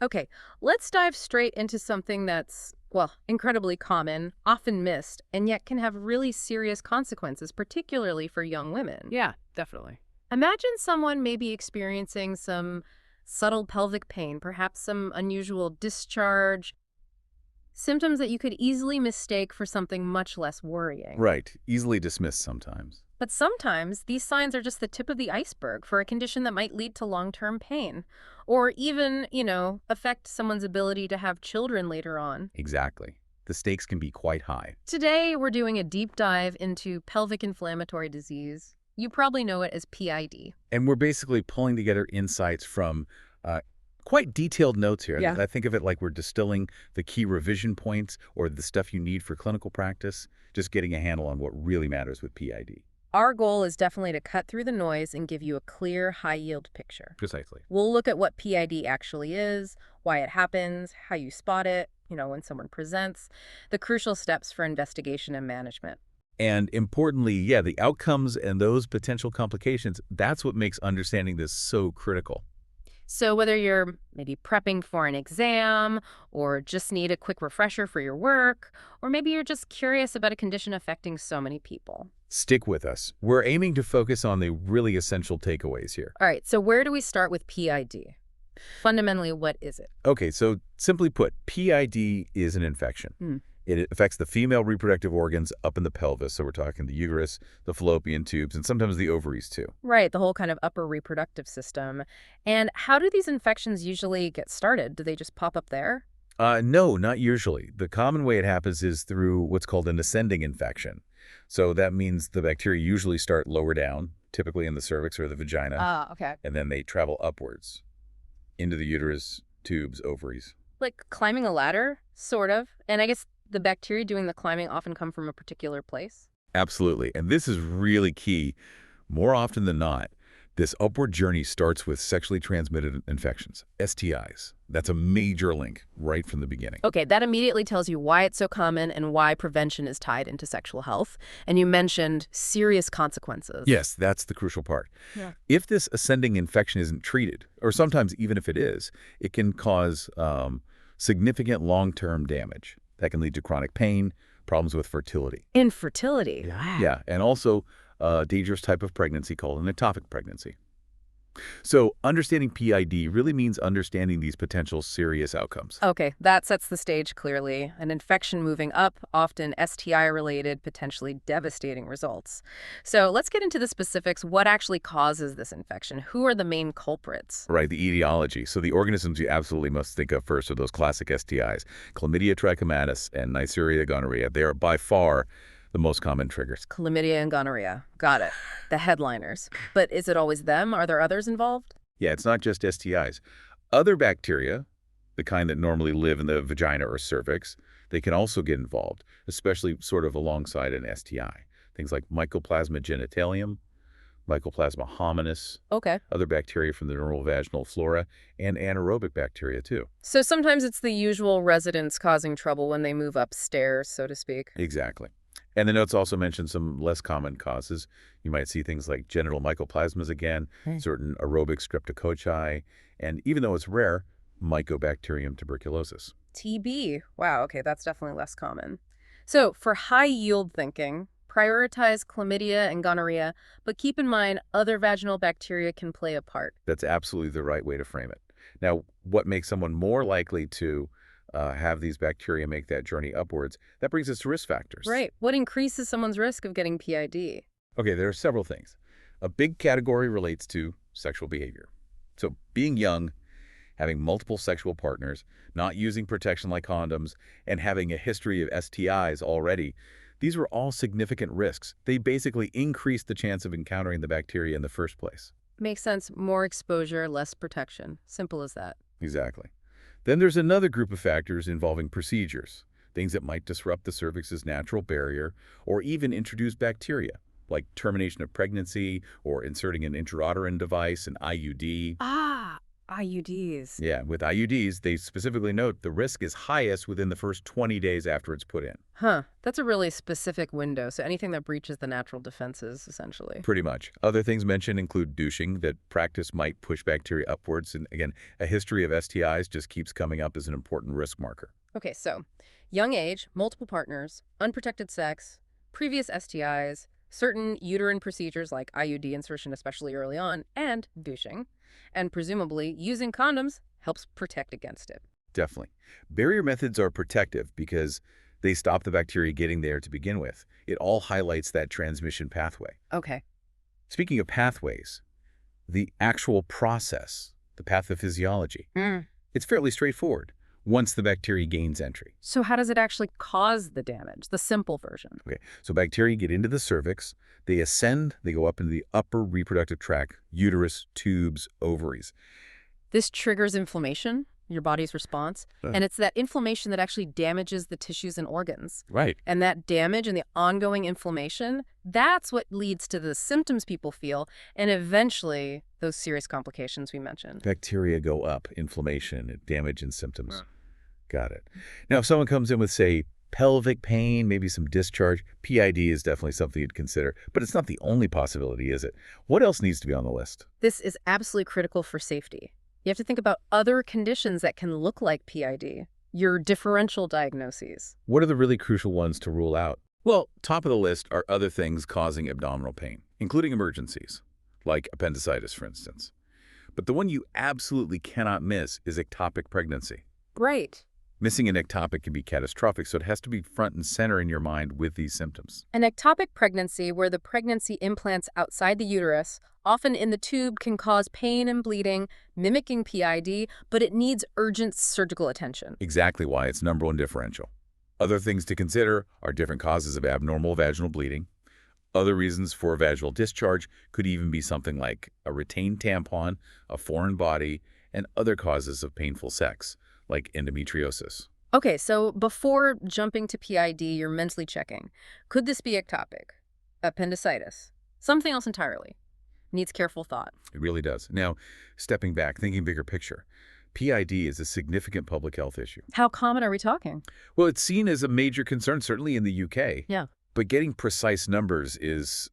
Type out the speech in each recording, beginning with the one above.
Okay, let's dive straight into something that's, well, incredibly common, often missed, and yet can have really serious consequences, particularly for young women. Yeah, definitely. Imagine someone maybe experiencing some subtle pelvic pain, perhaps some unusual discharge, symptoms that you could easily mistake for something much less worrying. Right. Easily dismissed sometimes. But sometimes these signs are just the tip of the iceberg for a condition that might lead to long-term pain, or even, affect someone's ability to have children later on. Exactly. The stakes can be quite high. Today, we're doing a deep dive into pelvic inflammatory disease. You probably know it as PID. And we're basically pulling together insights from uh, quite detailed notes here. Yeah. I think of it like we're distilling the key revision points or the stuff you need for clinical practice, just getting a handle on what really matters with PID. Our goal is definitely to cut through the noise and give you a clear, high-yield picture. Precisely. We'll look at what PID actually is, why it happens, how you spot it, when someone presents, the crucial steps for investigation and management. And importantly, yeah, the outcomes and those potential complications, that's what makes understanding this so critical. So whether you're maybe prepping for an exam, or just need a quick refresher for your work, or maybe you're just curious about a condition affecting so many people. Stick with us. We're aiming to focus on the really essential takeaways here. All right, so where do we start with PID? Fundamentally, what is it? Okay, so simply put, PID is an infection. Hmm. It affects the female reproductive organs up in the pelvis, so we're talking the uterus, the fallopian tubes, and sometimes the ovaries too. Right, the whole kind of upper reproductive system. And how do these infections usually get started? Do they just pop up there? No, not usually. The common way it happens is through what's called an ascending infection. So that means the bacteria usually start lower down, typically in the cervix or the vagina, Ah, okay. and then they travel upwards into the uterus, tubes, ovaries. Like climbing a ladder, sort of. And I guess the bacteria doing the climbing often come from a particular place. Absolutely. And this is really key. More often than not, this upward journey starts with sexually transmitted infections, STIs. That's a major link right from the beginning. Okay, that immediately tells you why it's so common and why prevention is tied into sexual health. And you mentioned serious consequences. Yes, that's the crucial part. Yeah. If this ascending infection isn't treated, or sometimes even if it is, it can cause significant long-term damage. That can lead to chronic pain, problems with fertility. Infertility. Yeah, and also a dangerous type of pregnancy called an ectopic pregnancy. So understanding PID really means understanding these potential serious outcomes. Okay, that sets the stage clearly. An infection moving up, often STI-related, potentially devastating results. So let's get into the specifics. What actually causes this infection? Who are the main culprits? Right, the etiology. So the organisms you absolutely must think of first are those classic STIs, Chlamydia trachomatis and Neisseria gonorrhoeae. They are by far the most common triggers. Chlamydia and gonorrhea. Got it. The headliners. But is it always them? Are there others involved? Yeah, it's not just STIs. Other bacteria, the kind that normally live in the vagina or cervix, they can also get involved, especially sort of alongside an STI. Things like Mycoplasma genitalium, Mycoplasma hominis, Okay. other bacteria from the normal vaginal flora, and anaerobic bacteria too. So sometimes it's the usual residents causing trouble when they move upstairs, so to speak. Exactly. And the notes also mention some less common causes. You might see things like genital mycoplasmas again, certain aerobic streptococci, and even though it's rare, Mycobacterium tuberculosis. TB. Wow, okay, that's definitely less common. So for high-yield thinking, prioritize chlamydia and gonorrhea, but keep in mind other vaginal bacteria can play a part. That's absolutely the right way to frame it. Now, what makes someone more likely to have these bacteria make that journey upwards, that brings us to risk factors. Right. What increases someone's risk of getting PID? Okay, there are several things. A big category relates to sexual behavior. So being young, having multiple sexual partners, not using protection like condoms, and having a history of STIs already, these were all significant risks. They basically increase the chance of encountering the bacteria in the first place. Makes sense. More exposure, less protection. Simple as that. Exactly. Then there's another group of factors involving procedures, things that might disrupt the cervix's natural barrier or even introduce bacteria, like termination of pregnancy or inserting an intrauterine device, an IUD. Ah, IUDs. Yeah, with IUDs, they specifically note the risk is highest within the first 20 days after it's put in. Huh. That's a really specific window, so anything that breaches the natural defenses, essentially. Pretty much. Other things mentioned include douching, that practice might push bacteria upwards. And again, a history of STIs just keeps coming up as an important risk marker. Okay, so young age, multiple partners, unprotected sex, previous STIs, certain uterine procedures like IUD insertion, especially early on, and douching. And presumably, using condoms helps protect against it. Definitely. Barrier methods are protective because they stop the bacteria getting there to begin with. It all highlights that transmission pathway. Okay. Speaking of pathways, the actual process, the pathophysiology, it's fairly straightforward once the bacteria gains entry. So how does it actually cause the damage? The simple version. Okay, so bacteria get into the cervix, they ascend, they go up into the upper reproductive tract, uterus, tubes, ovaries. This triggers inflammation, your body's response, and it's that inflammation that actually damages the tissues and organs. Right. And that damage and the ongoing inflammation, that's what leads to the symptoms people feel and eventually those serious complications we mentioned. Bacteria go up, inflammation, damage, and symptoms. Got it. Now, if someone comes in with, say, pelvic pain, maybe some discharge, PID is definitely something you'd consider, but it's not the only possibility, is it? What else needs to be on the list? This is absolutely critical for safety. You have to think about other conditions that can look like PID, your differential diagnoses. What are the really crucial ones to rule out? Well, top of the list are other things causing abdominal pain, including emergencies, like appendicitis, for instance. But the one you absolutely cannot miss is ectopic pregnancy. Right. Missing an ectopic can be catastrophic, so it has to be front and center in your mind with these symptoms. An ectopic pregnancy, where the pregnancy implants outside the uterus, often in the tube, can cause pain and bleeding, mimicking PID, but it needs urgent surgical attention. Exactly why it's #1 differential. Other things to consider are different causes of abnormal vaginal bleeding. Other reasons for vaginal discharge could even be something like a retained tampon, a foreign body, and other causes of painful sex, like endometriosis. Okay, so before jumping to PID, you're mentally checking. Could this be ectopic? Appendicitis? Something else entirely? Needs careful thought. It really does. Now, stepping back, thinking bigger picture, PID is a significant public health issue. How common are we talking? Well, it's seen as a major concern, certainly in the UK. Yeah. But getting precise numbers is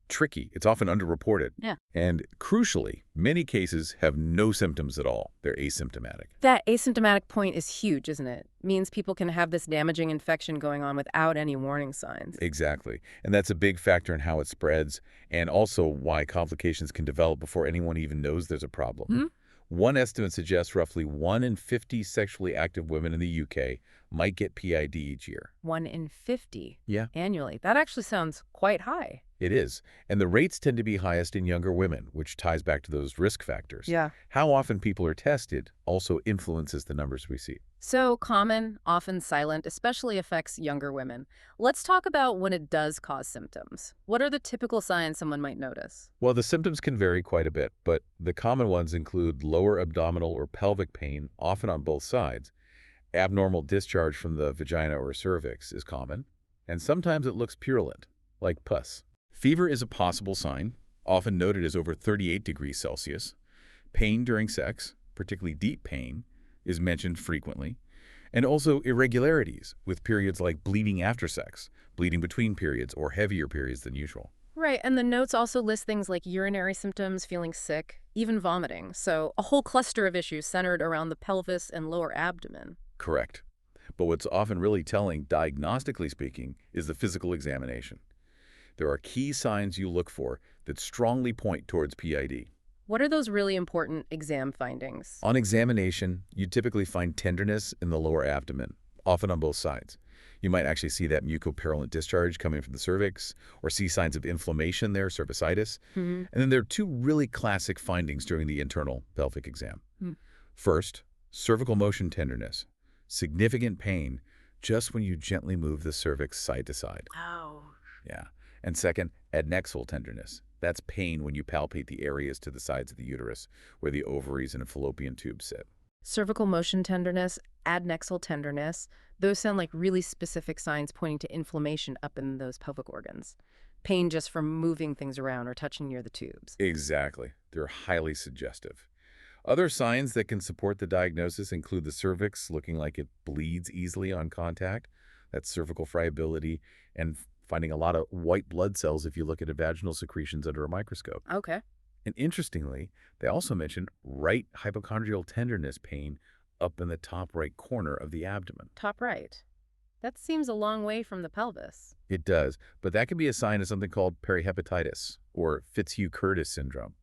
tricky. It's often underreported. Yeah. And crucially, many cases have no symptoms at all. They're asymptomatic. That asymptomatic point is huge, isn't it? Means people can have this damaging infection going on without any warning signs. Exactly. And that's a big factor in how it spreads and also why complications can develop before anyone even knows there's a problem. One estimate suggests roughly 1 in 50 sexually active women in the UK might get PID each year. 1 in 50 Yeah. annually. That actually sounds quite high. It is. And the rates tend to be highest in younger women, which ties back to those risk factors. Yeah. How often people are tested also influences the numbers we see. So common, often silent, especially affects younger women. Let's talk about when it does cause symptoms. What are the typical signs someone might notice? Well, the symptoms can vary quite a bit, but the common ones include lower abdominal or pelvic pain, often on both sides. Abnormal discharge from the vagina or cervix is common, and sometimes it looks purulent, like pus. Fever is a possible sign, often noted as over 38 degrees Celsius. Pain during sex, particularly deep pain, is mentioned frequently. And also irregularities, with periods like bleeding after sex, bleeding between periods, or heavier periods than usual. Right, and the notes also list things like urinary symptoms, feeling sick, even vomiting. So a whole cluster of issues centered around the pelvis and lower abdomen. Correct. But what's often really telling, diagnostically speaking, is the physical examination. There are key signs you look for that strongly point towards PID. What are those really important exam findings? On examination, you typically find tenderness in the lower abdomen, often on both sides. You might actually see that mucopurulent discharge coming from the cervix, or see signs of inflammation there, cervicitis. And then there are two really classic findings during the internal pelvic exam. First, cervical motion tenderness, significant pain just when you gently move the cervix side to side. Oh. Yeah. And second, adnexal tenderness. That's pain when you palpate the areas to the sides of the uterus where the ovaries and fallopian tubes sit. Cervical motion tenderness, adnexal tenderness, those sound like really specific signs pointing to inflammation up in those pelvic organs. Pain just from moving things around or touching near the tubes. Exactly. They're highly suggestive. Other signs that can support the diagnosis include the cervix looking like it bleeds easily on contact, that's cervical friability, and finding a lot of white blood cells if you look at vaginal secretions under a microscope. Okay. And interestingly, they also mention right hypochondrial tenderness pain up in the top right corner of the abdomen. Top right. That seems a long way from the pelvis. It does, but that can be a sign of something called perihepatitis or Fitzhugh-Curtis syndrome.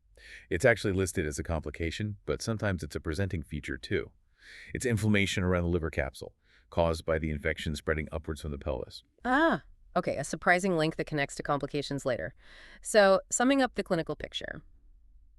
It's actually listed as a complication, but sometimes it's a presenting feature too. It's inflammation around the liver capsule, caused by the infection spreading upwards from the pelvis. Ah, okay, a surprising link that connects to complications later. So, summing up the clinical picture,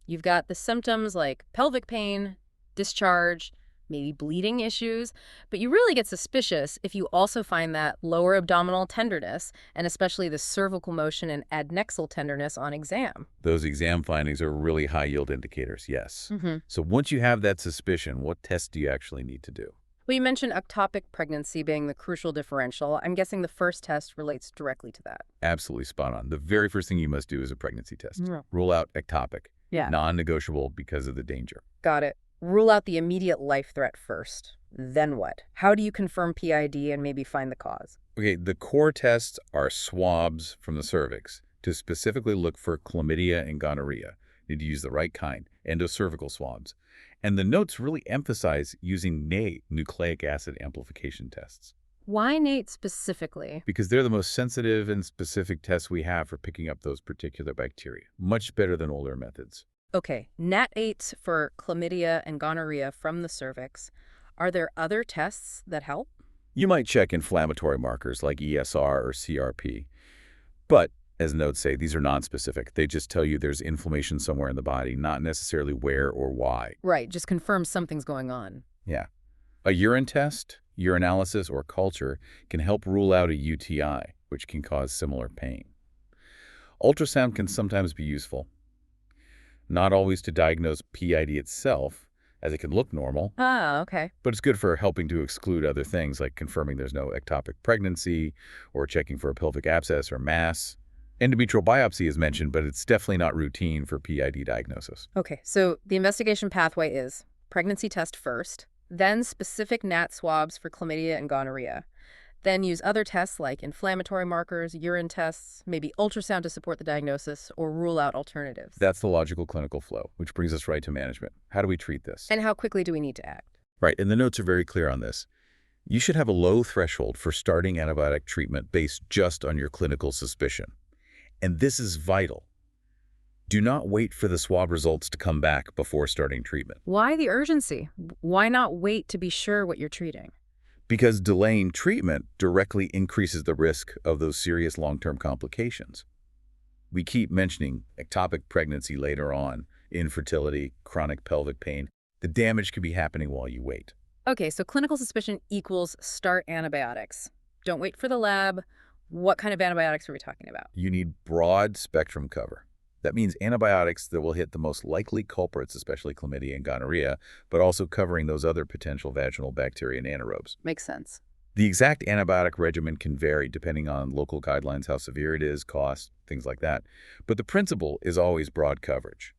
you've got the symptoms like pelvic pain, discharge, maybe bleeding issues, but you really get suspicious if you also find that lower abdominal tenderness and especially the cervical motion and adnexal tenderness on exam. Those exam findings are really high-yield indicators, yes. Mm-hmm. So once you have that suspicion, what tests do you actually need to do? Well, you mentioned ectopic pregnancy being the crucial differential. I'm guessing the first test relates directly to that. Absolutely spot on. The very first thing you must do is a pregnancy test. Mm. Rule out ectopic. Yeah. Non-negotiable because of the danger. Got it. Rule out the immediate life threat first. Then what? How do you confirm PID and maybe find the cause? Okay, the core tests are swabs from the cervix to specifically look for chlamydia and gonorrhea. You need to use the right kind, endocervical swabs. And the notes really emphasize using NATE, nucleic acid amplification tests. Why NATE specifically? Because they're the most sensitive and specific tests we have for picking up those particular bacteria. Much better than older methods. Okay, NAT8s for chlamydia and gonorrhea from the cervix. Are there other tests that help? You might check inflammatory markers like ESR or CRP. But, as notes say, these are nonspecific. They just tell you there's inflammation somewhere in the body, not necessarily where or why. Right, just confirm something's going on. Yeah. A urine test, urinalysis, or culture can help rule out a UTI, which can cause similar pain. Ultrasound can sometimes be useful. Not always to diagnose PID itself, as it can look normal, Ah, okay. but it's good for helping to exclude other things like confirming there's no ectopic pregnancy or checking for a pelvic abscess or mass. Endometrial biopsy is mentioned, but it's definitely not routine for PID diagnosis. Okay, so the investigation pathway is pregnancy test first, then specific NAT swabs for chlamydia and gonorrhea. Then use other tests like inflammatory markers, urine tests, maybe ultrasound to support the diagnosis, or rule out alternatives. That's the logical clinical flow, which brings us right to management. How do we treat this? And how quickly do we need to act? Right, and the notes are very clear on this. You should have a low threshold for starting antibiotic treatment based just on your clinical suspicion. And this is vital. Do not wait for the swab results to come back before starting treatment. Why the urgency? Why not wait to be sure what you're treating? Because delaying treatment directly increases the risk of those serious long-term complications. We keep mentioning ectopic pregnancy later on, infertility, chronic pelvic pain. The damage could be happening while you wait. Okay, so clinical suspicion equals start antibiotics. Don't wait for the lab. What kind of antibiotics are we talking about? You need broad spectrum cover. That means antibiotics that will hit the most likely culprits, especially chlamydia and gonorrhea, but also covering those other potential vaginal bacteria and anaerobes. Makes sense. The exact antibiotic regimen can vary depending on local guidelines, how severe it is, cost, things like that. But the principle is always broad coverage.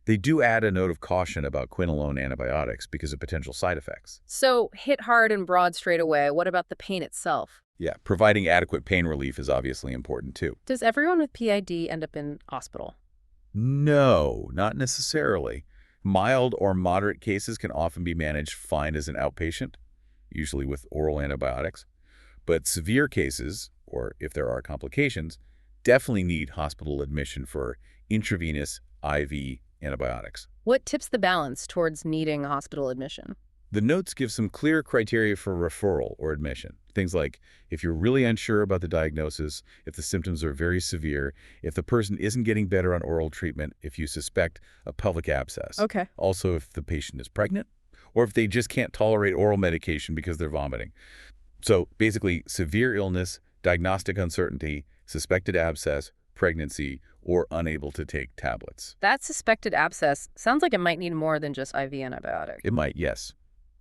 They do add a note of caution about quinolone antibiotics because of potential side effects. So hit hard and broad straight away. What about the pain itself? Yeah, providing adequate pain relief is obviously important too. Does everyone with PID end up in hospital? No, not necessarily. Mild or moderate cases can often be managed fine as an outpatient, usually with oral antibiotics. But severe cases, or if there are complications, definitely need hospital admission for intravenous IV antibiotics. What tips the balance towards needing hospital admission? The notes give some clear criteria for referral or admission. Things like if you're really unsure about the diagnosis, if the symptoms are very severe, if the person isn't getting better on oral treatment, if you suspect a pelvic abscess. Okay. Also, if the patient is pregnant, or if they just can't tolerate oral medication because they're vomiting. So basically, severe illness, diagnostic uncertainty, suspected abscess, pregnancy, or unable to take tablets. That suspected abscess sounds like it might need more than just IV antibiotic. It might, yes.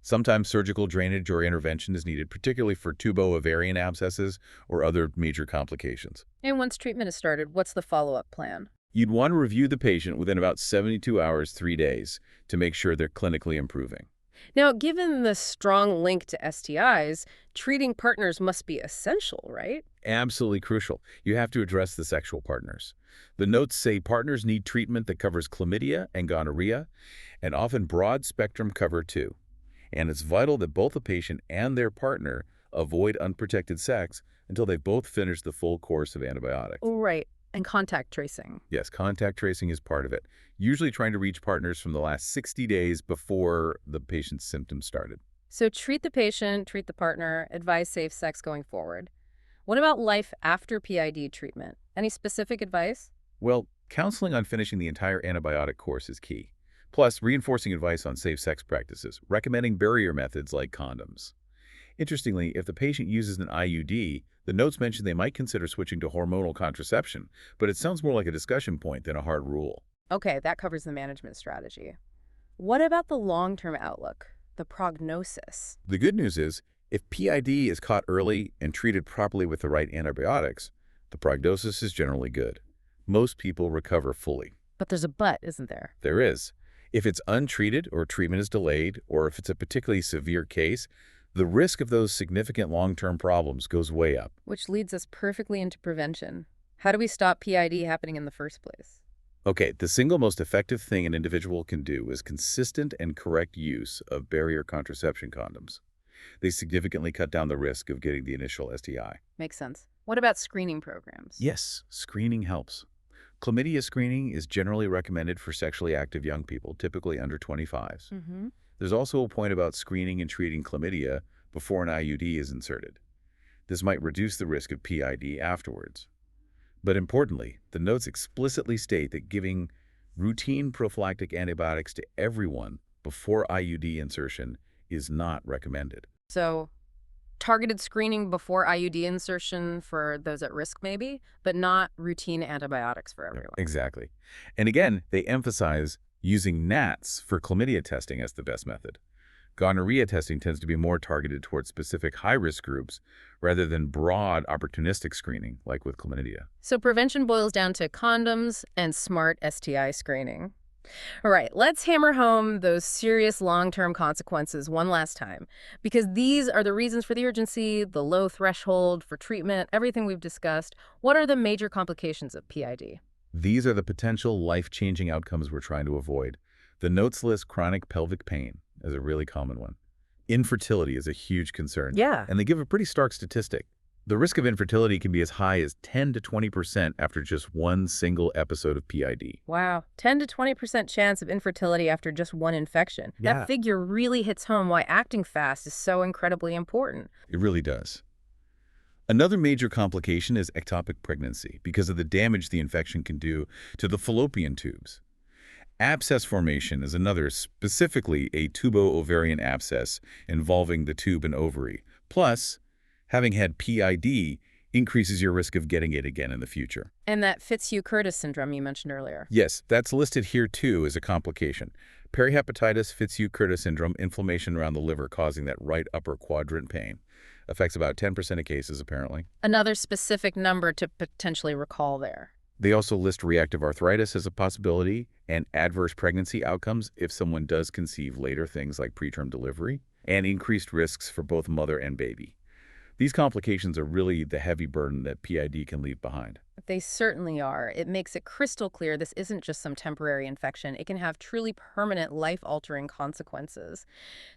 Sometimes surgical drainage or intervention is needed, particularly for tubo-ovarian abscesses or other major complications. And once treatment is started, what's the follow-up plan? You'd want to review the patient within about 72 hours, 3 days, to make sure they're clinically improving. Now, given the strong link to STIs, treating partners must be essential, right? Absolutely crucial. You have to address the sexual partners. The notes say partners need treatment that covers chlamydia and gonorrhea, and often broad-spectrum cover too. And it's vital that both the patient and their partner avoid unprotected sex until they've both finished the full course of antibiotics. Right. And contact tracing. Yes, contact tracing is part of it, usually trying to reach partners from the last 60 days before the patient's symptoms started. So treat the patient, treat the partner, advise safe sex going forward. What about life after PID treatment? Any specific advice? Well, counseling on finishing the entire antibiotic course is key. Plus, reinforcing advice on safe sex practices, recommending barrier methods like condoms. Interestingly, if the patient uses an IUD, the notes mention they might consider switching to hormonal contraception, but it sounds more like a discussion point than a hard rule. Okay, that covers the management strategy. What about the long-term outlook, the prognosis? The good news is, if PID is caught early and treated properly with the right antibiotics, the prognosis is generally good. Most people recover fully. But there's a but, isn't there? There is. If it's untreated or treatment is delayed, or if it's a particularly severe case, the risk of those significant long-term problems goes way up. Which leads us perfectly into prevention. How do we stop PID happening in the first place? Okay, the single most effective thing an individual can do is consistent and correct use of barrier contraception condoms. They significantly cut down the risk of getting the initial STI. Makes sense. What about screening programs? Yes, screening helps. Chlamydia screening is generally recommended for sexually active young people, typically under 25s. Mm-hmm. There's also a point about screening and treating chlamydia before an IUD is inserted. This might reduce the risk of PID afterwards. But importantly, the notes explicitly state that giving routine prophylactic antibiotics to everyone before IUD insertion is not recommended. So, targeted screening before IUD insertion for those at risk maybe, but not routine antibiotics for everyone. Exactly. And again, they emphasize using NATs for chlamydia testing as the best method. Gonorrhea testing tends to be more targeted towards specific high-risk groups rather than broad opportunistic screening like with chlamydia. So prevention boils down to condoms and smart STI screening. All right, let's hammer home those serious long-term consequences one last time, because these are the reasons for the urgency, the low threshold for treatment, everything we've discussed. What are the major complications of PID? These are the potential life-changing outcomes we're trying to avoid. The notes list chronic pelvic pain as a really common one. Infertility is a huge concern. Yeah. And they give a pretty stark statistic. The risk of infertility can be as high as 10 to 20% after just one single episode of PID. Wow, 10 to 20% chance of infertility after just one infection. Yeah. That figure really hits home why acting fast is so incredibly important. It really does. Another major complication is ectopic pregnancy because of the damage the infection can do to the fallopian tubes. Abscess formation is another, specifically a tubo-ovarian abscess involving the tube and ovary. Plus, having had PID increases your risk of getting it again in the future. And that Fitzhugh-Curtis syndrome you mentioned earlier. Yes, that's listed here too as a complication. Perihepatitis, Fitzhugh-Curtis syndrome, inflammation around the liver causing that right upper quadrant pain. Affects about 10% of cases, apparently. Another specific number to potentially recall there. They also list reactive arthritis as a possibility and adverse pregnancy outcomes if someone does conceive later, things like preterm delivery, and increased risks for both mother and baby. These complications are really the heavy burden that PID can leave behind. They certainly are. It makes it crystal clear this isn't just some temporary infection. It can have truly permanent, life-altering consequences.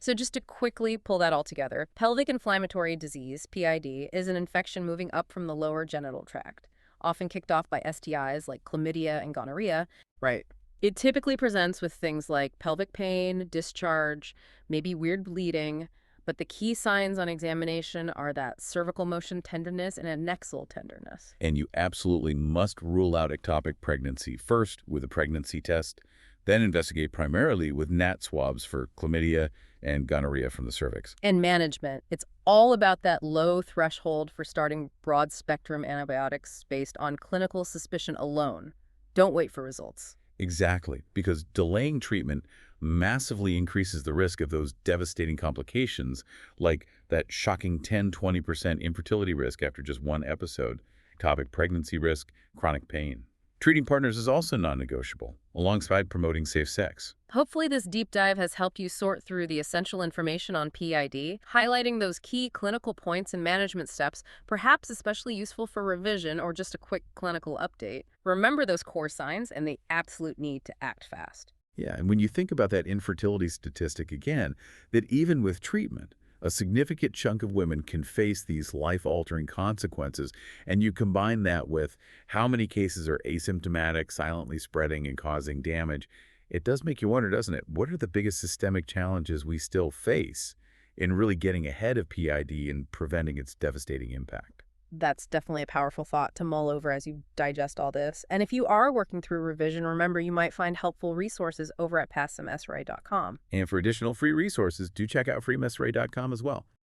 So just to quickly pull that all together, pelvic inflammatory disease, PID, is an infection moving up from the lower genital tract, often kicked off by STIs like chlamydia and gonorrhea. Right. It typically presents with things like pelvic pain, discharge, maybe weird bleeding, but the key signs on examination are that cervical motion tenderness and adnexal tenderness. And you absolutely must rule out ectopic pregnancy first with a pregnancy test, then investigate primarily with NAT swabs for chlamydia and gonorrhea from the cervix. And management. It's all about that low threshold for starting broad-spectrum antibiotics based on clinical suspicion alone. Don't wait for results. Exactly, because delaying treatment massively increases the risk of those devastating complications like that shocking 10–20% infertility risk after just one episode, ectopic pregnancy risk, chronic pain. Treating partners is also non-negotiable, alongside promoting safe sex. Hopefully, this deep dive has helped you sort through the essential information on PID, highlighting those key clinical points and management steps, perhaps especially useful for revision or just a quick clinical update. Remember those core signs and the absolute need to act fast. Yeah, and when you think about that infertility statistic again, that even with treatment, a significant chunk of women can face these life-altering consequences, and you combine that with how many cases are asymptomatic, silently spreading and causing damage, it does make you wonder, doesn't it? What are the biggest systemic challenges we still face in really getting ahead of PID and preventing its devastating impact? That's definitely a powerful thought to mull over as you digest all this. And if you are working through revision, remember you might find helpful resources over at PathMSRA.com. And for additional free resources, do check out freemsra.com as well.